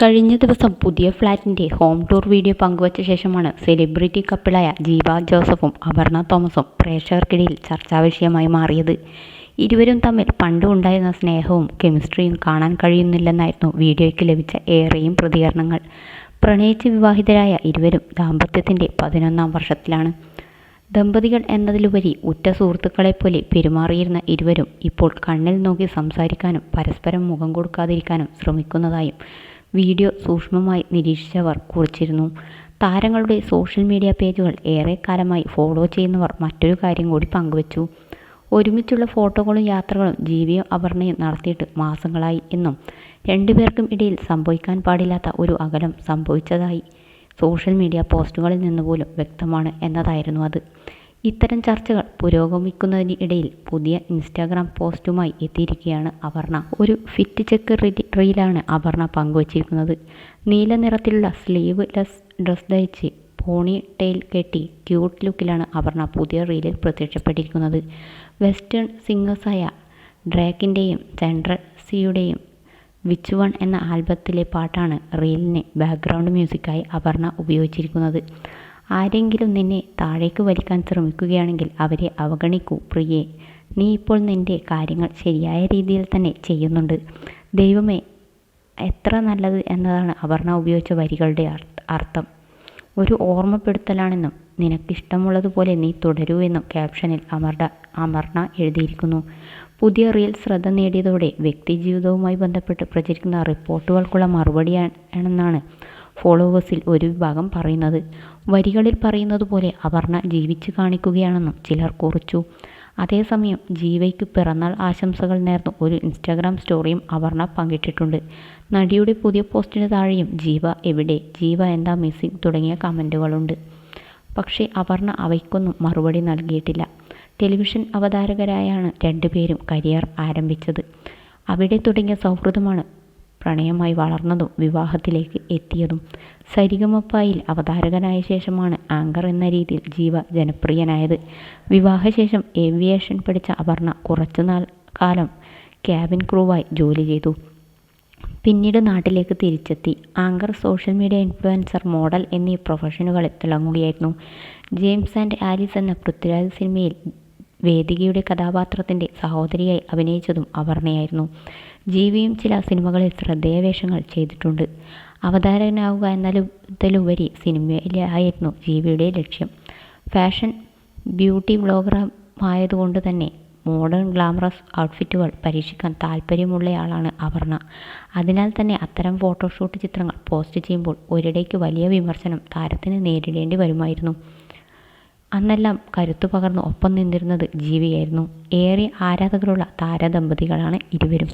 കഴിഞ്ഞ ദിവസം പുതിയ ഫ്ലാറ്റിൻ്റെ ഹോം ടൂർ വീഡിയോ പങ്കുവച്ച ശേഷമാണ് സെലിബ്രിറ്റി കപ്പിളായ ജീവ ജോസഫും അപർണ തോമസും പ്രേക്ഷകർക്കിടയിൽ ചർച്ചാവിഷയമായി മാറിയത്. ഇരുവരും തമ്മിൽ പണ്ടും ഉണ്ടായിരുന്ന സ്നേഹവും കെമിസ്ട്രിയും കാണാൻ കഴിയുന്നില്ലെന്നായിരുന്നു വീഡിയോയ്ക്ക് ലഭിച്ച ഏറെയും പ്രതികരണങ്ങൾ. പ്രണയിച്ച് വിവാഹിതരായ ഇരുവരും ദാമ്പത്യത്തിൻ്റെ 11ാം വർഷത്തിലാണ്. ദമ്പതികൾ എന്നതിലുപരി ഉറ്റ സുഹൃത്തുക്കളെപ്പോലെ പെരുമാറിയിരുന്ന ഇരുവരും ഇപ്പോൾ കണ്ണിൽ നോക്കി സംസാരിക്കാനും പരസ്പരം മുഖം കൊടുക്കാതിരിക്കാനും ശ്രമിക്കുന്നതായും വീഡിയോ സൂക്ഷ്മമായി നിരീക്ഷിച്ചവർ കുറിച്ചിരുന്നു. താരങ്ങളുടെ സോഷ്യൽ മീഡിയ പേജുകൾ ഏറെക്കാലമായി ഫോളോ ചെയ്യുന്നവർ മറ്റൊരു കാര്യം കൂടി പങ്കുവച്ചു. ഒരുമിച്ചുള്ള ഫോട്ടോകളും യാത്രകളും ജീവിയും അപർണയും നടത്തിയിട്ട് മാസങ്ങളായി എന്നും രണ്ടുപേർക്കും ഇടയിൽ സംഭവിക്കാൻ പാടില്ലാത്ത ഒരു അകലം സംഭവിച്ചതായി സോഷ്യൽ മീഡിയ പോസ്റ്റുകളിൽ നിന്നുപോലും വ്യക്തമാണ് എന്നതായിരുന്നു അത്. ഇത്തരം ചർച്ചകൾ പുരോഗമിക്കുന്നതിനിടയിൽ പുതിയ ഇൻസ്റ്റാഗ്രാം പോസ്റ്റുമായി എത്തിയിരിക്കുകയാണ് അപർണ. ഒരു ഫിറ്റ് ചെക്ക് റീലാണ് അപർണ പങ്കുവച്ചിരിക്കുന്നത്. നീല നിറത്തിലുള്ള സ്ലീവ് ലെസ് ഡ്രസ് ധരിച്ച് പോണി ടെയിൽ കെട്ടി ക്യൂട്ട് ലുക്കിലാണ് അപർണ പുതിയ റീലിൽ പ്രത്യക്ഷപ്പെട്ടിരിക്കുന്നത്. വെസ്റ്റേൺ സിംഗേഴ്സായ ഡ്രേക്കിൻ്റെയും സെൻട്രൽ സിയുടെയും വിച്ച് വൺ എന്ന ആൽബത്തിലെ പാട്ടാണ് റീലിന് ബാക്ക്ഗ്രൗണ്ട് മ്യൂസിക്കായി അപർണ ഉപയോഗിച്ചിരിക്കുന്നത്. ആരെങ്കിലും നിന്നെ താഴേക്ക് വലിക്കാൻ ശ്രമിക്കുകയാണെങ്കിൽ അവരെ അവഗണിക്കൂ പ്രിയേ. നീ ഇപ്പോൾ നിൻ്റെ കാര്യങ്ങൾ ശരിയായ രീതിയിൽ തന്നെ ചെയ്യുന്നുണ്ട്. ദൈവമേ എത്ര നല്ലത് എന്നതാണ് അപർണ ഉപയോഗിച്ച വരികളുടെ അർത്ഥം. ഒരു ഓർമ്മപ്പെടുത്തലാണെന്നും നിനക്കിഷ്ടമുള്ളതുപോലെ നീ തുടരൂ എന്നും ക്യാപ്ഷനിൽ അപർണ എഴുതിയിരിക്കുന്നു. പുതിയ റീൽ ശ്രദ്ധ നേടിയതോടെ വ്യക്തിജീവിതവുമായി ബന്ധപ്പെട്ട് പ്രചരിക്കുന്ന റിപ്പോർട്ടുകൾക്കുള്ള മറുപടിയാണെന്നാണ് ഫോളോവേഴ്സിൽ ഒരു വിഭാഗം പറയുന്നത്. വരികളിൽ പറയുന്നത് പോലെ അപർണ ജീവിച്ച് കാണിക്കുകയാണെന്നും ചിലർ കുറിച്ചു. അതേസമയം ജീവയ്ക്ക് പിറന്നാൾ ആശംസകൾ നേർന്നു ഒരു ഇൻസ്റ്റാഗ്രാം സ്റ്റോറിയും അപർണ പങ്കിട്ടിട്ടുണ്ട്. നടിയുടെ പുതിയ പോസ്റ്റിന് താഴെയും ജീവ എവിടെ, ജീവ എന്താ മിസ്സിംഗ് തുടങ്ങിയ കമൻറ്റുകളുണ്ട്. പക്ഷേ അപർണ അവയ്ക്കൊന്നും മറുപടി നൽകിയിട്ടില്ല. ടെലിവിഷൻ അവതാരകരായാണ് രണ്ടുപേരും കരിയർ ആരംഭിച്ചത്. അവിടെ തുടങ്ങിയ സൗഹൃദമാണ് പ്രണയമായി വളർന്നതും വിവാഹത്തിലേക്ക് എത്തിയതും. സരിഗമപ്പയിൽ അവതാരകനായ ശേഷമാണ് ആങ്കർ എന്ന രീതിയിൽ ജീവ ജനപ്രിയനായത്. വിവാഹശേഷം ഏവിയേഷൻ പഠിച്ച അപർണ കുറച്ചുനാൾ കാലം ക്യാബിൻ ക്രൂവായി ജോലി ചെയ്തു. പിന്നീട് നാട്ടിലേക്ക് തിരിച്ചെത്തി. Anchor, social media influencer, model എന്നീ പ്രൊഫഷനുകളിൽ തിളങ്ങുകയായിരുന്നു. ജെയിംസ് ആൻഡ് ആലീസ് എന്ന പൃഥ്വിരാജ് സിനിമയിൽ വേദികയുടെ കഥാപാത്രത്തിൻ്റെ സഹോദരിയായി അഭിനയിച്ചതും അപർണയായിരുന്നു. ജീവിയും ചില സിനിമകളിൽ ശ്രദ്ധേയ വേഷങ്ങൾ ചെയ്തിട്ടുണ്ട്. അവതാരകനാവുക എന്നതിലുപരി സിനിമയിലായിരുന്നു ജീവിയുടെ ലക്ഷ്യം. ഫാഷൻ ബ്യൂട്ടി വ്ളോഗറുമായതുകൊണ്ട് തന്നെ മോഡേൺ ഗ്ലാമറസ് ഔട്ട്ഫിറ്റുകൾ പരീക്ഷിക്കാൻ താല്പര്യമുള്ളയാളാണ് അപർണ. അതിനാൽ തന്നെ അത്തരം ഫോട്ടോഷൂട്ട് ചിത്രങ്ങൾ പോസ്റ്റ് ചെയ്യുമ്പോൾ ഒരിടയ്ക്ക് വലിയ വിമർശനം താരത്തിന് നേരിടേണ്ടി വരുമായിരുന്നു. അന്നെല്ലാം കരുത്തു പകർന്ന് ഒപ്പം നിന്നിരുന്നത് ജീവിയായിരുന്നു. ഏറെ ആരാധകരുള്ള താരദമ്പതികളാണ് ഇരുവരും.